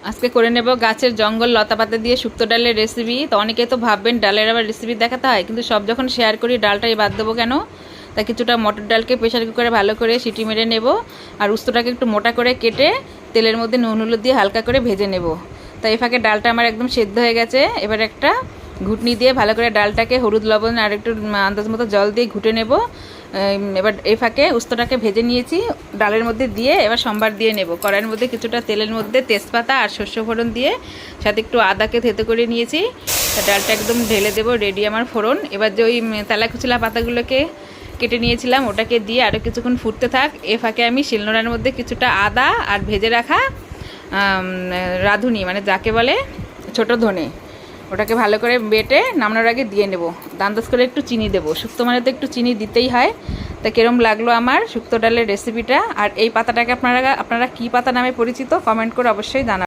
আজকে করে নেব গাছের জঙ্গল লতা পাতা দিয়ে শুক্তো ডালের রেসিপি। তো অনেকে তো ভাববেন ডালের আবার রেসিপি দেখাতে হয়, কিন্তু সব যখন শেয়ার করি ডালটাই বাদ দেবো কেন। তা কিছুটা মটর ডালকে প্রেশার কুকারে ভালো করে সিটি মেরে নেব, আর উস্তটাকে একটু মোটা করে কেটে তেলের মধ্যে নুন হলুদ দিয়ে হালকা করে ভেজে নেব। তাই এই ফাঁকে ডালটা আমার একদম সেদ্ধ হয়ে গেছে। এবার একটা ঘুটনি দিয়ে ভালো করে ডালটাকে হলুদ লবণ আর একটু আন্দাজ মতো জল দিয়ে ঘুটে নেব। এবার এই ফাঁকে উস্তটাকে ভেজে নিয়েছি, ডালের মধ্যে দিয়ে এবার সম্বার দিয়ে নেব। কড়াইয়ের মধ্যে কিছুটা তেলের মধ্যে তেজপাতা আর শস্য ফোড়ন দিয়ে সাথে একটু আদাকে থেতো করে নিয়েছি। ডালটা একদম ঢেলে দেবো, রেডি আমার ফোড়ন। এবার যে ওই তেলাকুচিলা পাতাগুলোকে কেটে নিয়েছিলাম ওটাকে দিয়ে আরও কিছুক্ষণ ফুটতে থাক। এ ফাঁকে আমি শিলনোড়ার মধ্যে কিছুটা আদা আর ভেজে রাখা রাঁধুনি, মানে যাকে বলে ছোট ধনে, ওটাকে ভালো করে বেটে নামানোর আগে দিয়ে নেব। দান্দাজ করে একটু চিনি দেবো, শুক্তো মানে তো একটু চিনি দিতেই হয়। তা কিরম লাগলো আমার শুক্তো ডালের রেসিপিটা, আর এই পাতাটাকে আপনারা কী পাতা নামে পরিচিত কমেন্ট করে অবশ্যই জানাবেন।